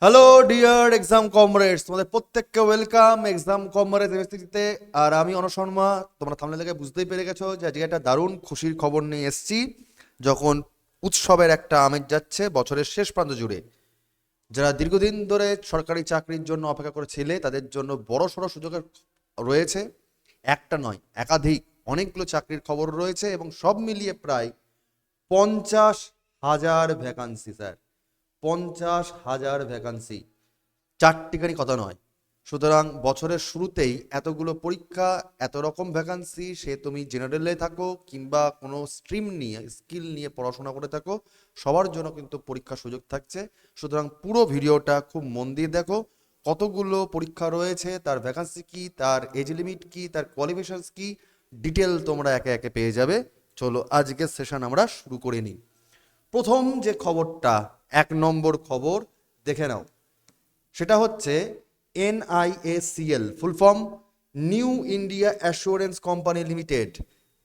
Hello dear exam comrades, তোমাদের প্রত্যেককে welcome exam comrades ইউনিভার্সিটিতে। আর আমি অনু শর্মা। তোমরা থাম্বনেল থেকে বুঝতেই পেরে গেছো যে আজকে একটা দারুণ খুশির খবর নিয়ে এসেছি। যখন উৎসবের একটা আমেজ যাচ্ছে বছরের শেষ প্রান্ত জুড়ে, যারা দীর্ঘদিন ধরে সরকারি চাকরির জন্য অপেক্ষা করেছিলে তাদের জন্য বড় সড় সুযোগের রয়েছে। একটা নয়, একাধিক অনেকগুলো চাকরির খবর রয়েছে এবং সব মিলিয়ে প্রায় 50,000 ভ্যাকান্সি স্যার। 50,000 ভ্যাকান্সি, চারটিখানি কথা নয়। সুতরাং বছরের শুরুতেই এতগুলো পরীক্ষা, এত রকম ভ্যাকান্সি, সে তুমি জেনারেলে থাকো কিংবা কোনো স্ট্রিম নিয়ে স্কিল নিয়ে পড়াশোনা করে থাকো, সবার জন্য কিন্তু পরীক্ষার সুযোগ থাকছে। সুতরাং পুরো ভিডিওটা খুব মন দিয়ে দেখো। কতগুলো পরীক্ষা রয়েছে, তার ভ্যাকান্সি কি, তার এজ লিমিট কি, তার কোয়ালিফিকেশনস কি, ডিটেল তোমরা একে একে পেয়ে যাবে। চলো আজকের সেশন আমরা শুরু করে নিই। প্রথম যে খবরটা, 1 নম্বর খবর দেখে নাও। সেটা হচ্ছে NIACL, full form new India assurance company limited,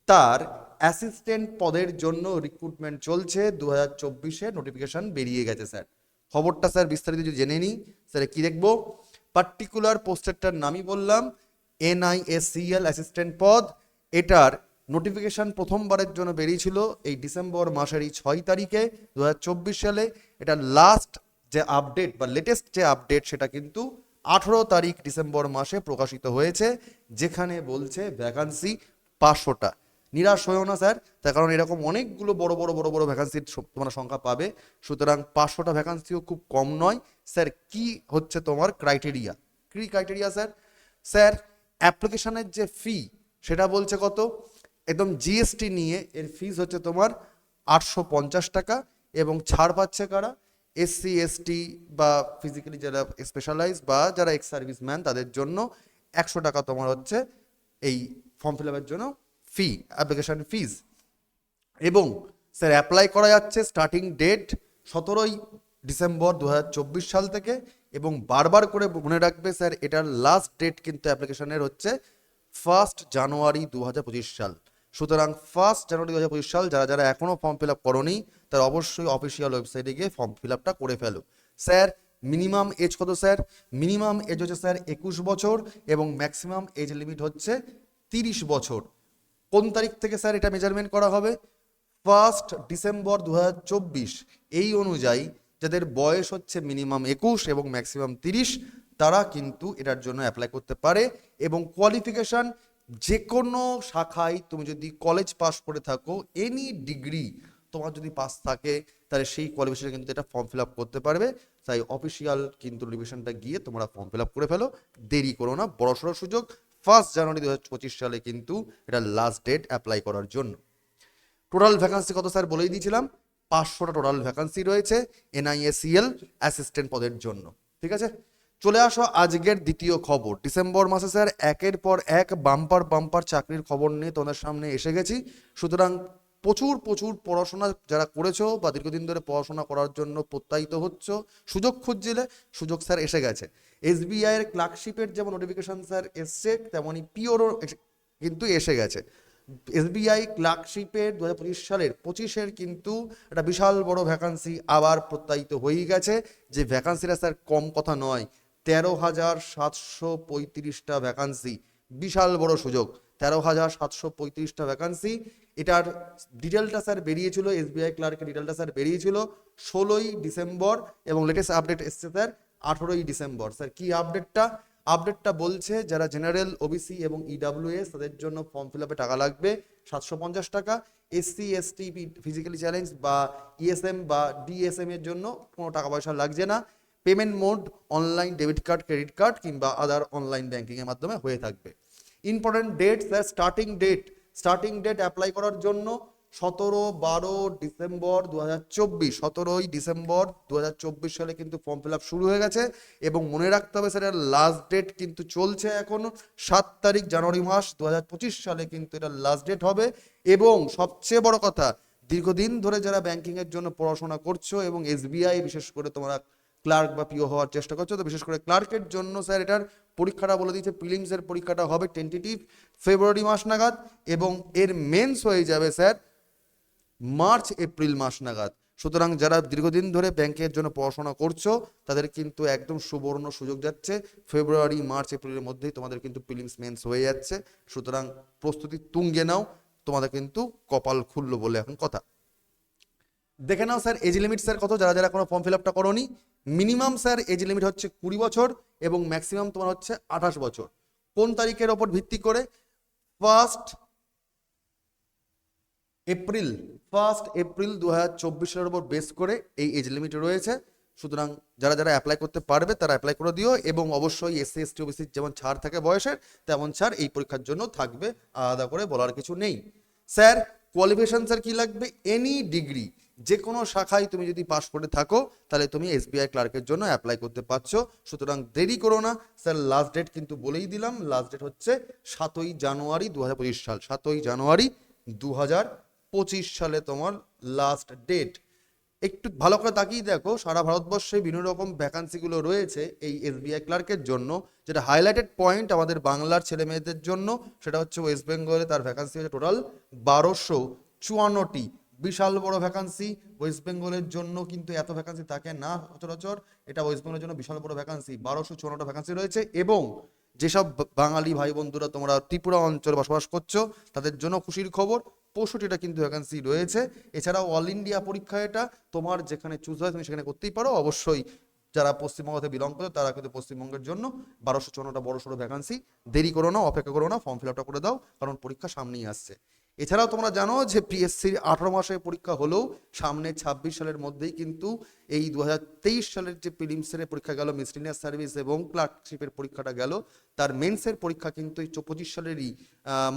তার অ্যাসিস্ট্যান্ট পদের জন্য রিক্রুটমেন্ট চলছে। 2024-এ নোটিফিকেশন বেরিয়ে গেছে স্যার। খবরটা স্যার বিস্তারিত যদি জেনে নিই, স্যার কি দেখবো? পার্টিকুলার পোস্টেরটার নামই বললাম, NIACL অ্যাসিস্ট্যান্ট পদ। এটার নোটিফিকেশন প্রথমবারের জন্য বেরিয়েছিল এই ডিসেম্বর মাসেরই 6 তারিখে 2024 সালে। এটা লাস্ট যে আপডেট বা লেটেস্ট যে আপডেট সেটা কিন্তু 18 তারিখ ডিসেম্বর মাসে প্রকাশিত হয়েছে, যেখানে বলছে ভ্যাকান্সি 500টা। নিরাশ হয়েও না স্যার, তার কারণ এরকম অনেকগুলো বড় বড় বড় বড় ভ্যাকান্সির তোমরা সংখ্যা পাবে। সুতরাং 500টা ভ্যাকান্সিও খুব কম নয়। স্যার কি হচ্ছে তোমার ক্রাইটেরিয়া? কি ক্রাইটেরিয়া স্যার? স্যার অ্যাপ্লিকেশনের যে ফি সেটা বলছে কত, একদম জিএসটি নিয়ে এর ফিস হচ্ছে তোমার 850 টাকা। এবং ছাড় পাচ্ছে কারা? SC ST বা ফিজিক্যালি যারা স্পেশালাইজ বা যারা এক্স সার্ভিসম্যান, তাদের জন্য 100 টাকা তোমার হচ্ছে এই ফর্ম ফিল আপের জন্য ফি, অ্যাপ্লিকেশন ফিজ। এবং স্যার অ্যাপ্লাই করা যাচ্ছে স্টার্টিং ডেট 17ই ডিসেম্বর 2024 সাল থেকে। এবং বারবার করে মনে রাখবে স্যার, এটার লাস্ট ডেট কিন্তু অ্যাপ্লিকেশনের হচ্ছে 1 জানুয়ারি 2025 সাল। সুতরাং 1 জানুয়ারি 2025 সাল যারা যারা এখনও ফর্ম ফিল আপ করোনি, তারা অবশ্যই অফিসিয়াল ওয়েবসাইটে গিয়ে ফর্ম ফিল আপটা করে ফেলো। স্যার মিনিমাম এজ কত স্যার? মিনিমাম এজ হচ্ছে স্যার 21 বছর এবং ম্যাক্সিমাম এজ লিমিট হচ্ছে 30 বছর। কোন তারিখ থেকে স্যার এটা মেজারমেন্ট করা হবে? 1 ডিসেম্বর 2024। এই অনুযায়ী যাদের বয়স হচ্ছে মিনিমাম 21 এবং ম্যাক্সিমাম 30, তারা কিন্তু এটার জন্য অ্যাপ্লাই করতে পারে। এবং কোয়ালিফিকেশন, যে কোনো শাখায় তুমি যদি কলেজ পাস করে থাকো, এনি ডিগ্রি তোমার যদি পাস থাকে, তাহলে সেই কোয়ালিফিকেশনে কিন্তু এটা ফর্ম ফিল আপ করতে পারবে। তাই অফিসিয়াল কিন্তু নোটিফিকেশনটা গিয়ে তোমরা ফর্ম ফিল আপ করে ফেলো, দেরি করো না। বড়সড় সুযোগ, 1 জানুয়ারি 2025 সালে কিন্তু এটা লাস্ট ডেট অ্যাপ্লাই করার জন্য। টোটাল ভ্যাকান্সি কত স্যার বলেই দিয়েছিলাম, 500টা টোটাল ভ্যাকান্সি রয়েছে NIACL অ্যাসিস্ট্যান্ট পদের জন্য। ঠিক আছে, চলে আসো আজকের দ্বিতীয় খবর। ডিসেম্বর মাসে স্যার একের পর এক বাম্পার বাম্পার চাকরির খবর নিয়ে তোমাদের সামনে এসে গেছি। সুতরাং প্রচুর প্রচুর পড়াশোনা যারা করেছো বা দীর্ঘদিন ধরে পড়াশোনা করার জন্য প্রত্যায়িত হচ্ছ, সুযোগ খুঁজছিলে, সুযোগ স্যার এসে গেছে। SBI এর ক্লার্কশিপের যেমন নোটিফিকেশন স্যার এসছে, তেমনই পিওরও কিন্তু এসে গেছে। SBI ক্লার্কশিপের 2025 সালের 25-এর কিন্তু একটা বিশাল বড় ভ্যাকান্সি আবার প্রত্যায়িত হয়ে গেছে। যে ভ্যাকান্সিটা স্যার কম কথা নয়, 13,735টা ভ্যাকান্সি। বিশাল বড় সুযোগ, 13,735টা ভ্যাকান্সি। এটার ডিটেলটা স্যার বেরিয়েছিল, SBI ক্লার্কের ডিটেলটা স্যার বেরিয়েছিল 16ই ডিসেম্বর এবং লেটেস্ট আপডেট এসছে স্যার 18ই ডিসেম্বর। স্যার কি আপডেটটা? আপডেটটা বলছে যারা জেনারেল, OBC এবং EWS, তাদের জন্য ফর্ম ফিল আপে টাকা লাগবে 750 টাকা। SC ST ফিজিক্যালি চ্যালেঞ্জ বা ESM বা DSM এর জন্য কোনো টাকা পয়সা লাগছে না। Payment mode online debit card, credit card কিংবা আদার অনলাইন ব্যাংকিংয়ের মাধ্যমে হয়ে থাকবে। Important date sir, starting date apply করার জন্য 17-12 ডিসেম্বর 2024। 17ই ডিসেম্বর 2024 সালে কিন্তু ফর্ম ফিল আপ শুরু হয়ে গেছে। এবং মনে রাখতে হবে স্যার, লাস্ট ডেট কিন্তু চলছে এখন 7 তারিখ জানুয়ারি মাস 2025 সালে কিন্তু এটা লাস্ট ডেট হবে। এবং সবচেয়ে বড় কথা, দীর্ঘদিন ধরে যারা ব্যাংকিংয়ের জন্য পড়াশোনা করছো এবং SBI বিশেষ করে তোমরা ক্লার্ক বা পিও হওয়ার চেষ্টা করছো, তো বিশেষ করে ক্লার্কের জন্য স্যার এটার পরীক্ষাটা বলে দিয়েছে, প্রিলিমসের পরীক্ষাটা হবে টেন্টেটিভ ফেব্রুয়ারি মাস নাগাদ এবং এর মেন্স হয়ে যাবে স্যার মার্চ এপ্রিল মাস নাগাদ। সুতরাং যারা দীর্ঘদিন ধরে ব্যাংকের জন্য পড়াশোনা করছো তাদের কিন্তু একদম সুবর্ণ সুযোগ যাচ্ছে। ফেব্রুয়ারি, মার্চ, এপ্রিলের মধ্যেই তোমাদের কিন্তু প্রিলিমস মেন্স হয়ে যাচ্ছে। সুতরাং প্রস্তুতি তুঙ্গে নাও, তোমাদের কিন্তু কপাল খুললো বলে এখন কথা। দেখে নাও স্যার এজ লিমিট স্যার কত, যারা যারা কোনো ফর্ম ফিল আপটা করোনি। মিনিমাম স্যার এজ লিমিট হচ্ছে 20 বছর এবং ম্যাক্সিমাম তোমার হচ্ছে 28 বছর। কোন তারিখের ওপর ভিত্তি করে? 1 এপ্রিল 2024 সালের উপর বেস করে এই এজ লিমিট রয়েছে। সুতরাং যারা যারা অ্যাপ্লাই করতে পারবে তারা অ্যাপ্লাই করে দিও, এবং অবশ্যই এসসি এসটি ওবিসি যেমন ছাড় থাকে বয়সের, তেমন ছাড় এই পরীক্ষার জন্য থাকবে, আলাদা করে বলার কিছু নেই। স্যার কোয়ালিফিকেশন স্যার কি লাগবে? এনি ডিগ্রি, যে কোনো শাখায় তুমি যদি পাস করে থাকো তাহলে তুমি এসবিআই ক্লার্কের জন্য অ্যাপ্লাই করতে পারছো। সুতরাং দেরি করো না স্যার, লাস্ট ডেট কিন্তু বলেই দিলাম, লাস্ট ডেট হচ্ছে 7ই জানুয়ারি 2025 সাল। 7ই জানুয়ারি 2025 সালে তোমার লাস্ট ডেট। একটু ভালো করে তাকিয়ে দেখো, সারা ভারতবর্ষে বিভিন্ন রকম ভ্যাকান্সিগুলো রয়েছে এই এসবিআই ক্লার্কের জন্য। যেটা হাইলাইটেড পয়েন্ট আমাদের বাংলার ছেলে মেয়েদের জন্য, সেটা হচ্ছে ওয়েস্ট বেঙ্গলে তার ভ্যাকান্সি হচ্ছে টোটাল 1254টি। বিশাল বড় ভ্যাকান্সি। ওয়েস্ট বেঙ্গলের জন্য কিন্তু এত ভ্যাকান্সি থাকে না সচরাচর, এটা ওয়েস্ট বেঙ্গলের জন্য বিশাল বড় ভ্যাকান্সি। 1254টা ভ্যাকান্সি রয়েছে, এবং যেসব বাঙালি ভাই বন্ধুরা তোমরা ত্রিপুরা অঞ্চলে বসবাস করছো তাদের জন্য খুশির খবর, 65টা কিন্তু ভ্যাকান্সি রয়েছে। এছাড়াও অল ইন্ডিয়া পরীক্ষা, এটা তোমার যেখানে চুজ হয় তুমি সেখানে করতেই পারো। অবশ্যই যারা পশ্চিমবঙ্গ থেকে বিলং করে তারা কিন্তু পশ্চিমবঙ্গের জন্য 1254টা বড় সড়ো ভ্যাকান্সি। দেরি করো না, অপেক্ষা করো না, ফর্ম ফিল আপটা করে দাও, কারণ পরীক্ষা সামনেই আসছে। এছাড়াও তোমরা জানো যে পিএসসির 18 মাসে পরীক্ষা হলেও সামনে 26 সালের মধ্যেই কিন্তু এই 2023 সালের যে প্রিলিমসের পরীক্ষা গেল, মিসলিনিয়াস সার্ভিস এবং ক্লার্কশিপের পরীক্ষাটা গেল, তার মেন্সের পরীক্ষা কিন্তু এই 25 সালেরই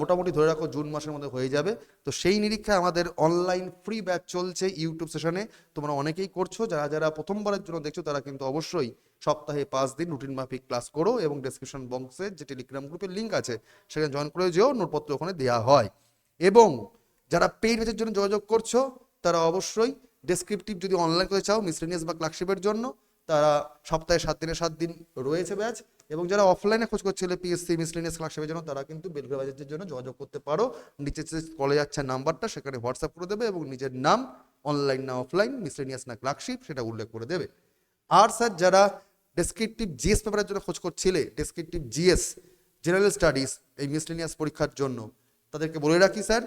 মোটামুটি ধরে রাখো জুন মাসের মধ্যে হয়ে যাবে। তো সেই নিরীক্ষায় আমাদের অনলাইন ফ্রি ব্যাচ চলছে ইউটিউব সেশনে, তোমরা অনেকেই করছো। যারা যারা প্রথমবারের জন্য দেখছো তারা কিন্তু অবশ্যই সপ্তাহে 5 দিন রুটিন মাফিক ক্লাস করো, এবং ডেসক্রিপশন বক্সে যে টেলিগ্রাম গ্রুপের লিঙ্ক আছে সেখানে জয়েন করে যেও, নোটপত্র ওখানে দেওয়া হয়। এবং যারা পেইড ব্যাচের জন্য যোগাযোগ করছো তারা অবশ্যই ডেসক্রিপটিভ যদি অনলাইন করতে চাও মিসলেনিয়াস বা ক্লার্কশিপের জন্য, তারা সপ্তাহে 7 দিনে 7 দিন রয়েছে ব্যাচ। এবং যারা অফলাইনে খোঁজ করছিলে পিএসসি মিসলেনিয়াস ক্লার্কশিপের জন্য, তারা কিন্তু বেলঘড়া ব্যাচের জন্য যোগাযোগ করতে পারো। নিচে যে কলে যাচ্ছে নাম্বারটা সেখানে হোয়াটসঅ্যাপ করে দেবে, এবং নিজের নাম, অনলাইন না অফলাইন, মিসলেনিয়াস না ক্লার্কশিপ, সেটা উল্লেখ করে দেবে। আর স্যার যারা ডেসক্রিপটিভ জিএস পেপারের জন্য খোঁজ করছিলে, ডেসক্রিপটিভ জিএস জেনারেল স্টাডিজ এই মিসলেনিয়াস পরীক্ষার জন্য, তাদেরকে বলে রাখি স্যার,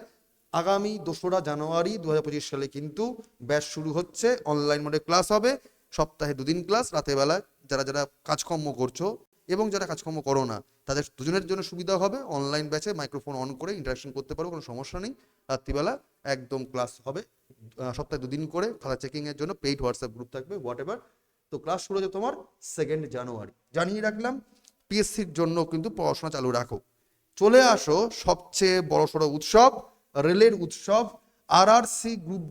আগামী 2রা জানুয়ারি 2025 সালে কিন্তু ব্যাচ শুরু হচ্ছে। অনলাইন মোডে ক্লাস হবে, সপ্তাহে 2 দিন ক্লাস, রাতের বেলা। যারা যারা কাজকর্ম করছো এবং যারা কাজকর্ম করো না তাদের দুজনের জন্য সুবিধা হবে। অনলাইন ব্যাচে মাইক্রোফোন অন করে ইন্টারাকশন করতে পারো, কোনো সমস্যা নেই। রাত্রিবেলা একদম ক্লাস হবে, সপ্তাহে 2 দিন করে। খাতা চেকিংয়ের জন্য পেইড হোয়াটসঅ্যাপ গ্রুপ থাকবে, হোয়াট এভার। তো ক্লাস শুরু হচ্ছে তোমার 2 জানুয়ারি। জানিয়ে রাখলাম, পিএসসির জন্য কিন্তু পড়াশোনা চালু রাখো। চলে আসো সবচেয়ে বড়সড় উৎসব, রেলের উৎসব, আরআরসি গ্রুপ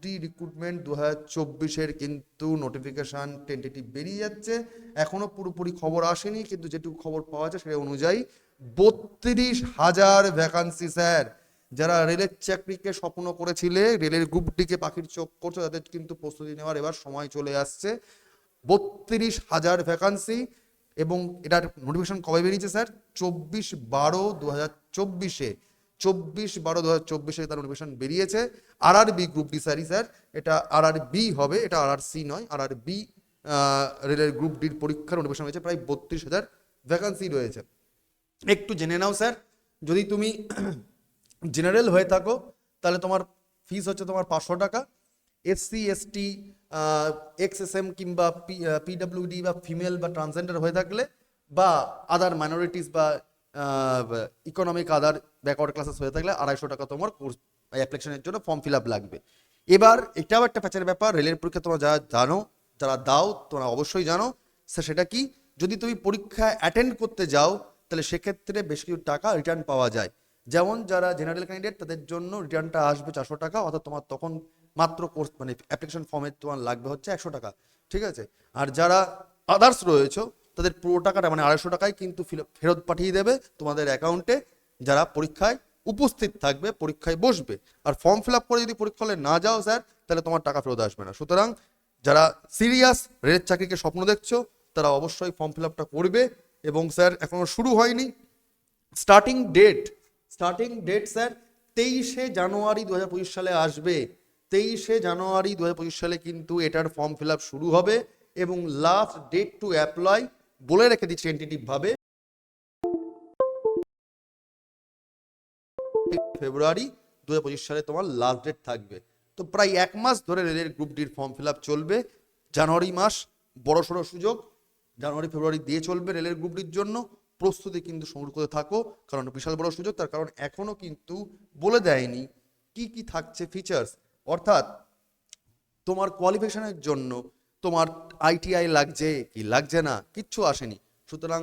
ডি রিক্রুটমেন্ট 2024-এর কিন্তু নোটিফিকেশন টেন্টেটিভ বেরিয়ে যাচ্ছে। এখনো পুরোপুরি খবর আসেনি, কিন্তু যেটুকু খবর পাওয়া যায় সেই অনুযায়ী 32,000 ভ্যাকান্সি স্যার। যারা রেলের চাকরিকে স্বপ্ন করেছিলে, রেলের গ্রুপ ডিকে পাখির চোখ করছো, তাদের কিন্তু প্রস্তুতি নেওয়ার এবার সময় চলে আসছে। 32,000 ভ্যাকান্সি। এবং এটার নোটিফিকেশন কবে বেরিয়েছে স্যার? 24/12/2024-এ। 24/12/2024-এ তার নোটিফিকেশন বেরিয়েছে। আরআরবি গ্রুপ ডি স্যার, এটা আরআরবি হবে, এটা আরআরসি নয়। আরআরবি রেলের গ্রুপ ডির পরীক্ষার নোটিফিকেশন হয়েছে, প্রায় 32,000 ভ্যাকান্সি রয়েছে। একটু জেনে নাও স্যার, যদি তুমি জেনারেল হয়ে থাকো তাহলে তোমার ফিস হচ্ছে তোমার 500 টাকা। এসসি এসটি এক্সএসএম কিংবা পিডাব্লিউডি বা ফিমেল বা ট্রান্সজেন্ডার হয়ে থাকলে, বা আদার মাইনরিটিস বা ইকোনমিক আদার ব্যাকওয়ার্ড ক্লাসেস হয়ে থাকলে 250 টাকা তোমার কোর্স অ্যাপ্লিকেশনের জন্য ফর্ম ফিল আপ লাগবে। এবার এটাও একটা প্যাচের ব্যাপার, রেলের পরীক্ষা তোমরা যারা জানো, যারা দাও তোমরা অবশ্যই জানো স্যার, সেটা কি, যদি তুমি পরীক্ষা অ্যাটেন্ড করতে যাও তাহলে সেক্ষেত্রে বেশ কিছু টাকা রিটার্ন পাওয়া যায়। যেমন যারা জেনারেল ক্যান্ডিডেট তাদের জন্য রিটার্নটা আসবে 400 টাকা, অর্থাৎ তোমার তখন মাত্র কোর্স মানে অ্যাপ্লিকেশন ফর্মে তোমার লাগবে হচ্ছে 100 টাকা, ঠিক আছে। আর যারা আদার্স রয়েছে তাদের পুরো টাকাটা মানে 250 টাকায় কিন্তু ফেরত পাঠিয়ে দেবে তোমাদের অ্যাকাউন্টে, যারা পরীক্ষায় উপস্থিত থাকবে, পরীক্ষায় বসবে। আর ফর্ম ফিল আপ করে যদি পরীক্ষা হলে না যাও স্যার, তাহলে তোমার টাকা ফেরত আসবে না। সুতরাং যারা সিরিয়াস রেলের চাকরিকে স্বপ্ন দেখছো তারা অবশ্যই ফর্ম ফিল আপটা করবে। এবং স্যার এখনো শুরু হয়নি। স্টার্টিং ডেট স্যার 23শে জানুয়ারি 2025 সালে আসবে। 23 জানুয়ারি 2025 সালে কিন্তু এটার ফর্ম ফিল আপ শুরু হবে এবং লাস্ট ডেট টু অ্যাপ্লাই বলে রেখে দিচ্ছি টেন্টেটিভ ভাবে ফেব্রুয়ারি 2025 সালে তোমার লাস্ট ডেট থাকবে। তো প্রায় 1 মাস ধরে রেলের গ্রুপ ডির ফর্ম ফিল আপ চলবে। জানুয়ারি মাস বড়সড় সুযোগ, জানুয়ারি ফেব্রুয়ারি দিয়ে চলবে রেলের গ্রুপ ডির জন্য। প্রস্তুতি কিন্তু শুরু করে থাকো, কারণ বিশাল বড় সুযোগ। তার কারণ এখনো কিন্তু বলে দেয়নি কি কি থাকছে ফিচার্স, অর্থাৎ তোমার কোয়ালিফিকেশনের জন্য তোমার আইটিআই লাগছে কি লাগছে না কিচ্ছু আসেনি। সুতরাং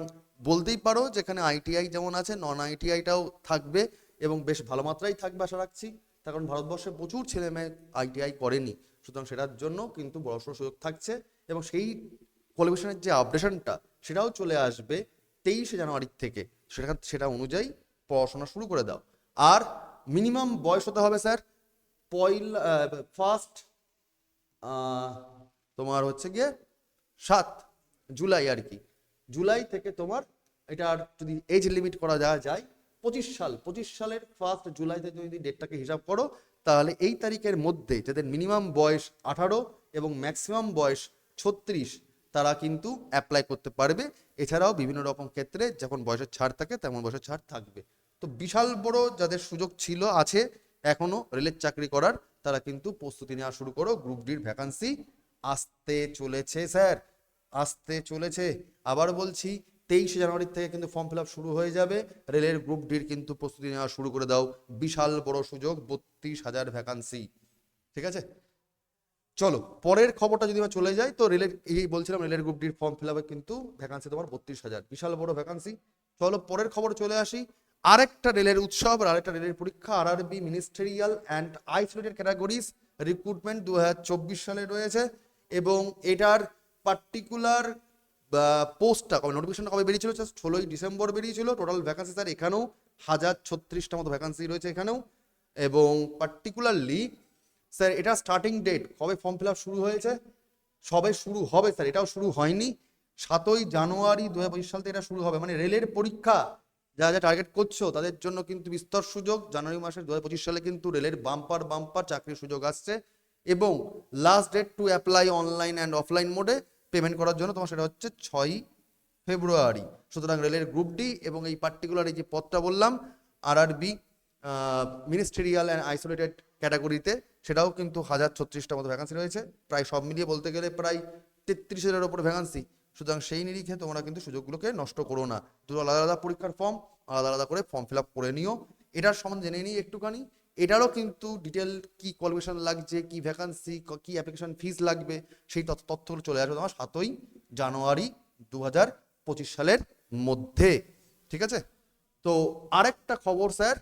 বলতেই পারো যেখানে আইটিআই যেমন আছে নন আইটিআইটাও থাকবে এবং বেশ ভালো মাত্রায় থাকবে আশা রাখছি। তার কারণ ভারতবর্ষে প্রচুর ছেলে মেয়ে আইটিআই করেনি, সুতরাং সেটার জন্য কিন্তু বড়সড় সুযোগ থাকছে এবং সেই কোয়ালিফিকেশনের যে আপডেশনটা সেটাও চলে আসবে 23 জানুয়ারি থেকে। সেটা অনুযায়ী পড়াশোনা শুরু করে দাও। আর মিনিমাম বয়স হতে হবে স্যার ফার্স্ট তোমার হচ্ছে গিয়ে 7 জুলাই আর কি, জুলাই থেকে তোমার এটার যদি এজ লিমিট করা যায় 25 সালের 1 জুলাই থেকে যদি ডেটটাকে হিসাব করো, তাহলে এই তারিখের মধ্যে যাদের মিনিমাম বয়স 18 এবং ম্যাক্সিমাম বয়স 36 তারা কিন্তু অ্যাপ্লাই করতে পারবে। এছাড়াও বিভিন্ন রকম ক্ষেত্রে যখন বয়সের ছাড় থাকে তেমন বয়সের ছাড় থাকবে। তো বিশাল বড় যাদের সুযোগ ছিল আছে এখনো রেলের চাকরি করার, তারা কিন্তু প্রস্তুতি নেওয়া শুরু করো। গ্রুপ ডির ভ্যাকান্সি আসতে চলেছে স্যার, আসতে চলেছে। আবার বলছি 23 জানুয়ারি থেকে কিন্তু ফর্ম ফিল আপ শুরু হয়ে যাবে। রেলের গ্রুপ ডির কিন্তু প্রস্তুতি নেওয়া শুরু করে দাও। বিশাল বড় সুযোগ, 32,000 ভ্যাকান্সি। ঠিক আছে, চলো পরের খবরটা যদি আমরা চলে যাই, তো রেলের এই বলছিলাম রেলের গ্রুপ ডির ফর্ম ফিল আপে কিন্তু ভ্যাকান্সি তোমার 32,000, বিশাল বড় ভ্যাকান্সি। চলো পরের খবর চলে আসি। আরেকটা রেলের উৎসব আর আরেকটা রেলের পরীক্ষা, RRB ministerial and isolated categories recruitment 2024 সালে রয়েছে এবং এটার পার্টিকুলার পোস্টটা কবে নোটিফিকেশনটা কবে বেরিয়েছিল? 16 ডিসেম্বর বেরিয়েছিল। টোটাল ভ্যাকান্সি স্যার এখানেও 1036টা মতো ভ্যাকান্সি রয়েছে এখানেও। এবং পার্টিকুলারলি স্যার এটা স্টার্টিং ডেট কবে ফর্ম ফিল আপ শুরু হয়েছে, সবে শুরু হবে স্যার, এটাও শুরু হয়নি। 7 জানুয়ারি 2025 সাল থেকে এটা শুরু হবে। মানে রেলের পরীক্ষা যারা যা টার্গেট করছো তাদের জন্য কিন্তু বিস্তর সুযোগ। জানুয়ারি মাসের 2025 সালে কিন্তু রেলের বাম্পার বাম্পার চাকরির সুযোগ আসছে এবং last date to apply online and offline মোডে পেমেন্ট করার জন্য তোমার সেটা হচ্ছে 6 ফেব্রুয়ারি। সুতরাং রেলের গ্রুপ ডি এবং এই পার্টিকুলার এই যে পদটা বললাম আরআরবি মিনিস্টেরিয়াল অ্যান্ড আইসোলেটেড ক্যাটাগরিতে, সেটাও কিন্তু 1036টা মতো ভ্যাকান্সি রয়েছে। প্রায় সব মিলিয়ে বলতে গেলে প্রায় 33,000-এর ওপরে ভ্যাকান্সি। সুতরাং সেই নিরিখে তোমরা কিন্তু সুযোগগুলোকে নষ্ট করো না। দুটো আলাদা আলাদা পরীক্ষার ফর্ম, আলাদা আলাদা করে ফর্ম ফিল আপ করে নিও। এটার সম্বন্ধে জেনে নিই একটুখানি। এটারও কিন্তু ডিটেল কি কোয়ালিফিকেশন লাগছে, কি ভ্যাকান্সি, কি অ্যাপ্লিকেশন ফিস লাগবে, সেই তথ্যগুলো চলে আসবে তোমার 7 জানুয়ারি 2025 সালের মধ্যে। ঠিক আছে, তো আরেকটা খবর স্যার,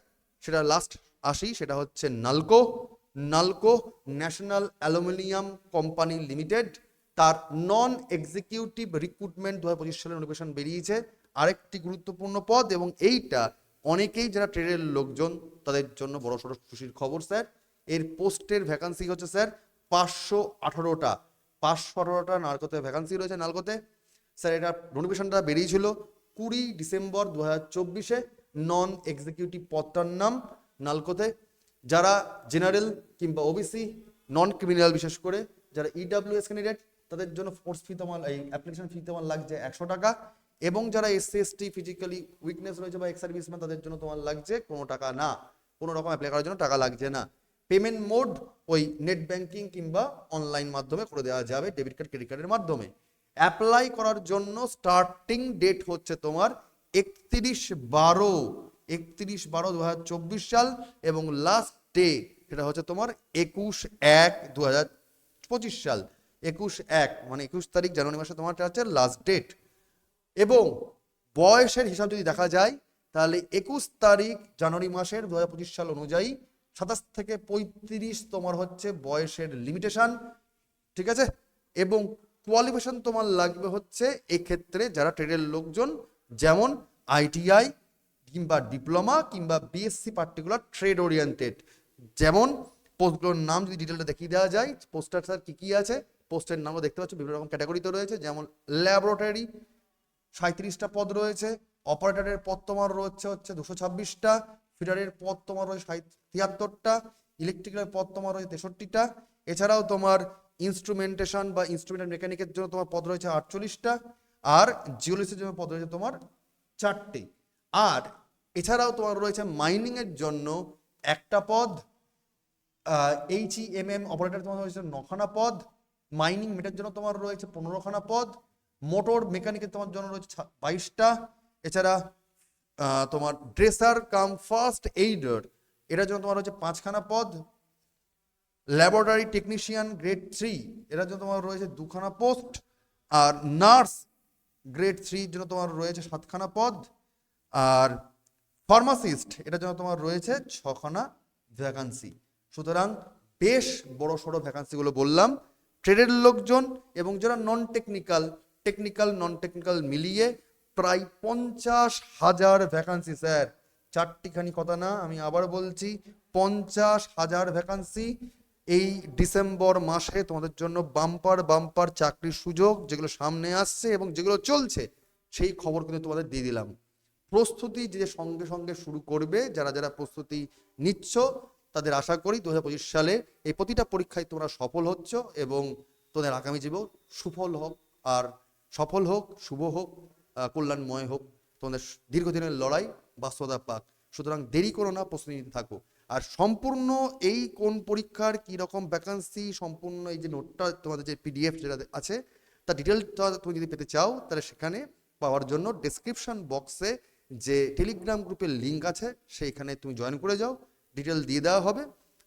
সেটা লাস্ট আসি, সেটা হচ্ছে NALCO. NALCO national aluminium company limited, তার নন এক্সিকিউটিভ রিক্রুটমেন্ট 2025 সালের নোটিফিকেশন বেরিয়েছে। আরেকটি গুরুত্বপূর্ণ পদ এবং এইটা অনেকেই যারা ট্রেডের লোকজন তাদের জন্য বড় সড়ো খুশির খবর স্যার। এর পোস্টের ভ্যাকান্সি হচ্ছে স্যার 518টা। 518টা নালকোতে ভ্যাকান্সি রয়েছে নালকোতে স্যার। এটা নোটিফিকেশনটা বেরিয়েছিল 20 ডিসেম্বর 2024-এ। নন এক্সিকিউটিভ পদটার নাম নালকোতে। যারা জেনারেল কিংবা ওবিসি, নন ক্রিমিনাল, বিশেষ করে যারা ইডাব্লিউএস ক্যান্ডিডেট, তাদের জন্য ফোর্স ফি তোমার এই অ্যাপ্লিকেশন ফি তোমার লাগছে 100 টাকা। এবং যারা এসসি এসটি ফিজিক্যালি উইকনেস রয়েছে বা এক্স সার্ভিসম্যান, তাদের জন্য তোমার লাগছে কোনো টাকা না, কোনো রকম অ্যাপ্লাই করার জন্য টাকা লাগছে না। পেমেন্ট মোড ওই নেট ব্যাংকিং কিংবা অনলাইন মাধ্যমে করে দেওয়া যাবে, ডেবিট কার্ড ক্রেডিট কার্ডের মাধ্যমে। অ্যাপ্লাই করার জন্য স্টার্টিং ডেট হচ্ছে তোমার 31/12/2024 সাল এবং লাস্ট ডে সেটা হচ্ছে তোমার 21/1/2025 সাল। 21/1 মানে 21 তারিখ জানুয়ারি মাসে তোমার হচ্ছে লাস্ট ডেট। এবং বয়সের হিসাব যদি দেখা যায় তাহলে 21 তারিখ জানুয়ারি মাসের 2025 সাল অনুযায়ী 27 থেকে 35 তোমার হচ্ছে বয়সের লিমিটেশন। ঠিক আছে, এবং কোয়ালিফিকেশন তোমার লাগবে হচ্ছে এক্ষেত্রে যারা ট্রেডের লোকজন, যেমন আইটিআই কিংবা ডিপ্লোমা কিংবা বিএসসি পার্টিকুলার ট্রেড ওরিয়েন্টেড। যেমন পোস্টগুলোর নাম যদি ডিটেলটা দেখিয়ে দেওয়া যায়, পোস্টার স্যার কী কী আছে, পোস্টের নামও দেখতে পাচ্ছ বিভিন্ন রকম ক্যাটাগরিতে রয়েছে। যেমন ল্যাবরেটরি 37টা পদ রয়েছে, অপারেটরের পদ তোমার রয়েছে হচ্ছে 226টা, ফিটারের পদ তোমার রয়েছে 73টা, ইলেকট্রিক্যালের পদ তোমার রয়েছে 63টা, এছাড়াও তোমার ইনস্ট্রুমেন্টেশন বা ইনস্ট্রুমেন্ট মেকানিকের জন্য তোমার পদ রয়েছে 48টা, আর জিওলজির জন্য পদ রয়েছে তোমার 4টে। আর এছাড়াও তোমার রয়েছে মাইনিং এর জন্য একটা পদ, HEMM অপারেটর তোমার রয়েছে 9খানা পদ, মাইনিং মেটের জন্য তোমার রয়েছে 15খানা পদ, মোটর মেকানিকের তোমার জন্য রয়েছে 22টা, এছাড়া তোমার ড্রেসার কাম ফার্স্ট এইডার এটার জন্য তোমার রয়েছে 5খানা পদ, ল্যাবরেটরি টেকনিশিয়ান গ্রেড 3 এটার জন্য তোমার রয়েছে 2খানা পোস্ট, আর নার্স গ্রেড 3 জন্য তোমার রয়েছে 7খানা পদ, আর ফার্মাসিস্ট এটার জন্য তোমার রয়েছে 6খানা ভ্যাকান্সি। সুতরাং বেশ বড় সড়ো ভ্যাকান্সিগুলো বললাম। ট্রেডের লোকজন এবং যারা non technical, technical non technical মিলিয়ে প্রায় 50,000 ভ্যাকান্সি স্যার। চারটিখানি কথা না, আমি আবার বলছি 50,000 ভ্যাকান্সি এই ডিসেম্বর মাসে তোমাদের জন্য বাম্পার বাম্পার চাকরির সুযোগ যেগুলো সামনে আসছে এবং যেগুলো চলছে সেই খবর কিন্তু তোমাদের দিয়ে দিলাম। প্রস্তুতি যে সঙ্গে সঙ্গে শুরু করবে, যারা যারা প্রস্তুতি নিচ্ছ তাদের আশা করি 2025 সালে এই প্রতিটা পরীক্ষায় তোমরা সফল হচ্ছ এবং তোমাদের আগামী জীবন সুফল হোক, আর সফল হোক, শুভ হোক, কল্যাণময় হোক, তোমাদের দীর্ঘদিনের লড়াই বাস্তবতা পাক। সুতরাং দেরি করো না, প্রস্তুতি নিতে থাকো। আর সম্পূর্ণ এই কোন পরীক্ষার কি রকম ভ্যাকান্সি, সম্পূর্ণ এই যে নোটটা তোমাদের যে PDF যেটা আছে তার ডিটেলটা তুমি যদি পেতে চাও তাহলে সেখানে পাওয়ার জন্য ডেসক্রিপশন বক্সে যে টেলিগ্রাম গ্রুপের লিঙ্ক আছে সেইখানে তুমি জয়েন করে যাও, ডিটেল দিয়ে দেওয়া হবে।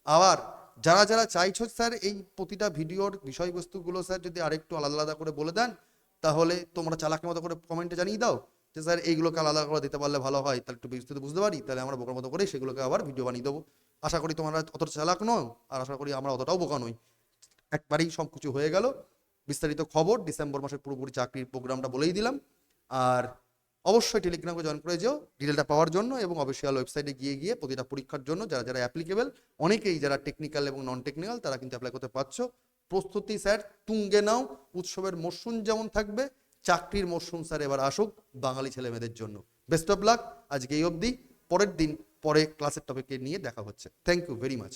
আবার যারা যারা চাইছো স্যার এই প্রতিটা ভিডিওর বিষয়বস্তুগুলো স্যার যদি আরেকটু আলাদা আলাদা করে বলে দেন তাহলে তোমরা চালাকের মতো করে কমেন্টে জানিয়ে দাও যে স্যার এইগুলোকে আলাদা করে দিতে পারলে ভালো হয়, তাহলে একটু বিস্তারিত বুঝতে পারি, তাহলে আমরা বোকার মতো করে সেগুলোকে আবার ভিডিও বানিয়ে দেবো। আশা করি তোমরা অতটা চালাক নও, আর আশা করি আমরা অতটাও বোকা নই। একবারেই সব কিছু হয়ে গেল। বিস্তারিত খবর ডিসেম্বর মাসের পুরোপুরি চাকরির প্রোগ্রামটা বলেই দিলাম। আর অবশ্যই টেলিগ্রামে জয়েন করে যাও ডিটেলটা পাওয়ার জন্য, এবং অফিসিয়াল ওয়েবসাইটে গিয়ে গিয়ে প্রতিটা পরীক্ষার জন্য যারা যারা অ্যাপ্লিকেবল, অনেকেই যারা টেকনিক্যাল এবং নন টেকনিক্যাল তারা কিন্তু অ্যাপ্লাই করতে পারছো। প্রস্তুতি স্যার তুঙ্গে নাও, উৎসবের মরশুম যেমন থাকবে চাকরির মরশুম স্যার এবার আসুক বাঙালি ছেলে মেয়েদের জন্য। Best of luck. আজকে এই অবধি, পরের দিন পরে ক্লাসের টপিকে নিয়ে দেখা হচ্ছে। Thank you very much.